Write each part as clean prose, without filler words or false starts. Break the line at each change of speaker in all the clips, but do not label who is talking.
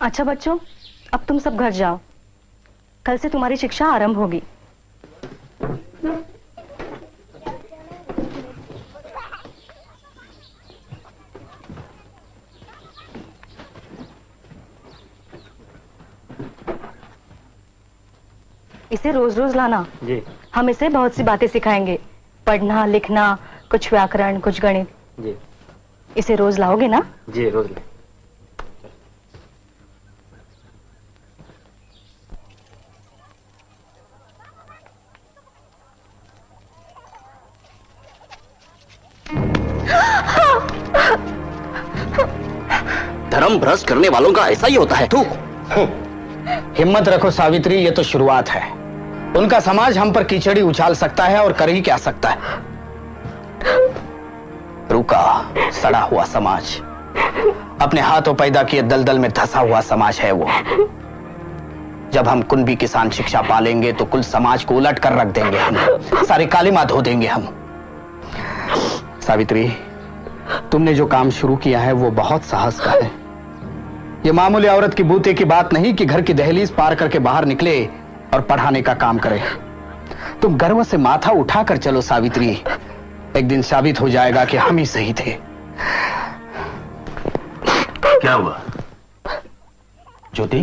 अच्छा बच्चों, अब तुम सब घर जाओ। कल से तुम्हारी शिक्षा आरंभ होगी। इसे रोज रोज लाना
जी।
हम इसे बहुत सी बातें सिखाएंगे, पढ़ना लिखना, कुछ व्याकरण, कुछ गणित
जी।
इसे रोज लाओगे ना?
जी रोज ले।
धर्म भ्रष्ट करने वालों का ऐसा ही होता है। तू
हिम्मत रखो सावित्री, ये तो शुरुआत है। उनका समाज हम पर कीचड़ी उछाल सकता है और कर ही क्या सकता है। रुका सड़ा हुआ समाज, अपने हाथों पैदा किए दलदल में धंसा हुआ समाज है वो। जब हम कुनबी किसान शिक्षा पालेंगे तो कुल समाज को उलट कर रख देंगे हम, सारी कालिमा धो देंगे हम। सावित्री, तुमने जो काम शुरू किया है वो बहुत साहस का है। ये मामूली औरत की बूते की बात नहीं कि घर की दहलीज पार करके बाहर निकले और पढ़ाने का काम करे। तुम गर्व से माथा उठाकर चलो सावित्री, एक दिन साबित हो जाएगा कि हम ही सही थे।
क्या हुआ ज्योति?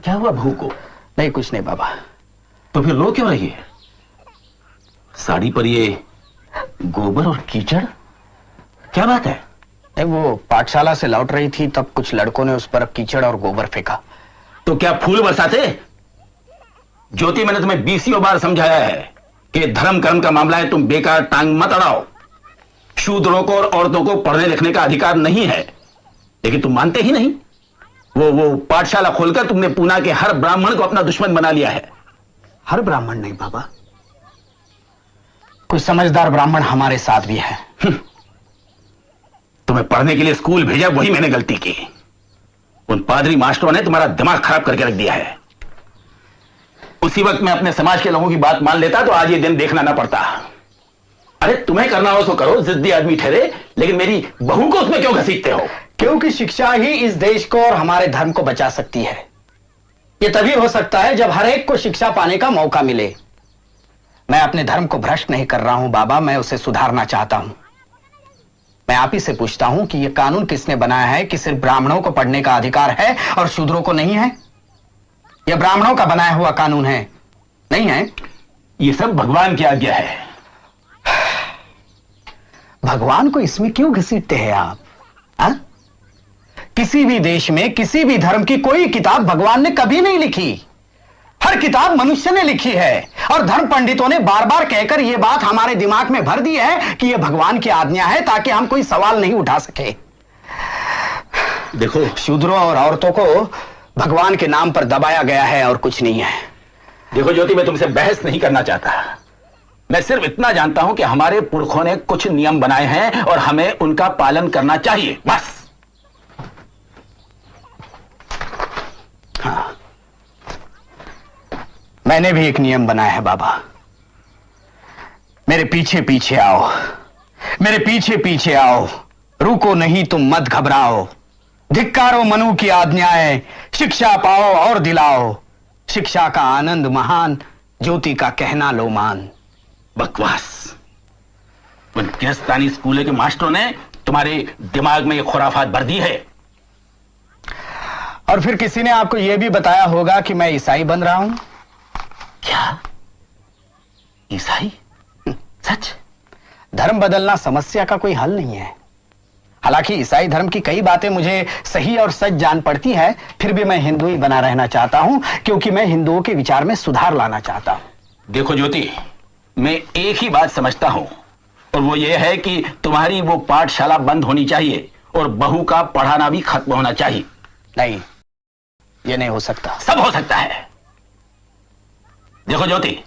क्या हुआ बहू को?
नहीं कुछ नहीं बाबा।
तो फिर रो क्यों रही है? साड़ी पर ये गोबर और कीचड़, क्या बात है?
वो पाठशाला से लौट रही थी तब कुछ लड़कों ने उस पर कीचड़ और गोबर फेंका।
तो क्या फूल बरसाते? ज्योति, मैंने तुम्हें 20 बार समझाया है कि धर्म कर्म का मामला है, तुम बेकार टांग मत अड़ाओ। शूद्रों को और औरतों को पढ़ने लिखने का अधिकार नहीं है, लेकिन तुम मानते ही नहीं। वो पाठशाला खोलकर तुमने पूना के हर ब्राह्मण को अपना दुश्मन बना लिया है।
हर ब्राह्मण नहीं बाबा, कुछ समझदार ब्राह्मण हमारे साथ भी है।
तुम्हें पढ़ने के लिए स्कूल भेजा, वही मैंने गलती की। उन पादरी मास्टरों ने तुम्हारा दिमाग खराब करके रख दिया है। उसी वक्त मैं अपने समाज के लोगों की बात मान लेता तो आज ये दिन देखना ना पड़ता। अरे तुम्हें करना हो तो करो, जिद्दी आदमी ठहरे, लेकिन मेरी बहू को उसमें क्यों घसीटते हो?
क्योंकि शिक्षा ही इस देश को और हमारे धर्म को बचा सकती है। यह तभी हो सकता है जब हर एक को शिक्षा पाने का मौका मिले। मैं अपने धर्म को भ्रष्ट नहीं कर रहा हूं बाबा, मैं उसे सुधारना चाहता हूं। मैं आप ही से पूछता हूं कि यह कानून किसने बनाया है कि सिर्फ ब्राह्मणों को पढ़ने का अधिकार है और शूद्रों को नहीं है? यह ब्राह्मणों का बनाया हुआ कानून है, नहीं है?
यह सब भगवान की आज्ञा है।
भगवान को इसमें क्यों घसीटते हैं आप? हा? किसी भी देश में किसी भी धर्म की कोई किताब भगवान ने कभी नहीं लिखी। हर किताब मनुष्य ने लिखी है, और धर्म पंडितों ने बार बार कहकर यह बात हमारे दिमाग में भर दी है कि यह भगवान की आज्ञा है, ताकि हम कोई सवाल नहीं उठा सके।
देखो,
शूद्रों और औरतों को भगवान के नाम पर दबाया गया है और कुछ नहीं है।
देखो ज्योति, मैं तुमसे बहस नहीं करना चाहता। मैं सिर्फ इतना जानता हूं कि हमारे पुरखों ने कुछ नियम बनाए हैं और हमें उनका पालन करना चाहिए, बस।
हाँ, मैंने भी एक नियम बनाया है बाबा। मेरे पीछे पीछे आओ, मेरे पीछे पीछे आओ, रुको नहीं तुम मत घबराओ। धिक्कारो मनु की आज्ञाएं, शिक्षा पाओ और दिलाओ। शिक्षा का आनंद महान, ज्योति का कहना लो मान।
बकवास। उन गिरस्तानी स्कूल के मास्टरों ने तुम्हारे दिमाग में ये खुराफात भर दी है।
और फिर किसी ने आपको यह भी बताया होगा कि मैं ईसाई बन रहा हूं।
क्या? ईसाई? सच?
धर्म बदलना समस्या का कोई हल नहीं है। हालांकि ईसाई धर्म की कई बातें मुझे सही और सच जान पड़ती है, फिर भी मैं हिंदू ही बना रहना चाहता हूं, क्योंकि मैं हिंदुओं के विचार में सुधार लाना चाहता हूं।
देखो ज्योति, मैं एक ही बात समझता हूं, और वो ये है कि तुम्हारी वो पाठशाला बंद होनी चाहिए और बहू का पढ़ाना भी खत्म होना चाहिए।
नहीं, ये नहीं हो सकता।
सब हो सकता है। देखो ज्योति,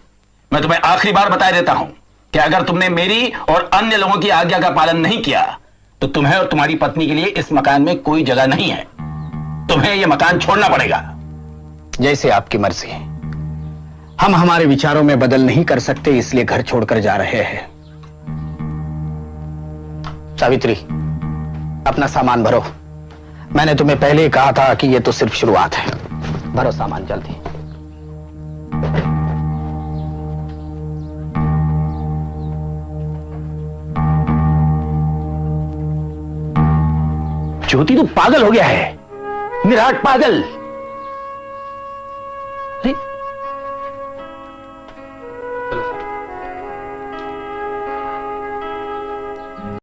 मैं तुम्हें आखिरी बार बता देता हूं कि अगर तुमने मेरी और अन्य लोगों की आज्ञा का पालन नहीं किया तो तुम्हें और तुम्हारी पत्नी के लिए इस मकान में कोई जगह नहीं है। तुम्हें यह मकान छोड़ना पड़ेगा।
जैसे आपकी मर्जी। हम हमारे विचारों में बदल नहीं कर सकते, इसलिए घर छोड़कर जा रहे हैं। सावित्री, अपना सामान भरो, मैंने तुम्हें पहले ही कहा था कि यह तो सिर्फ शुरुआत है। भरो सामान जल्दी।
ज्योति तू पागल हो गया है, निराट पागल। अरे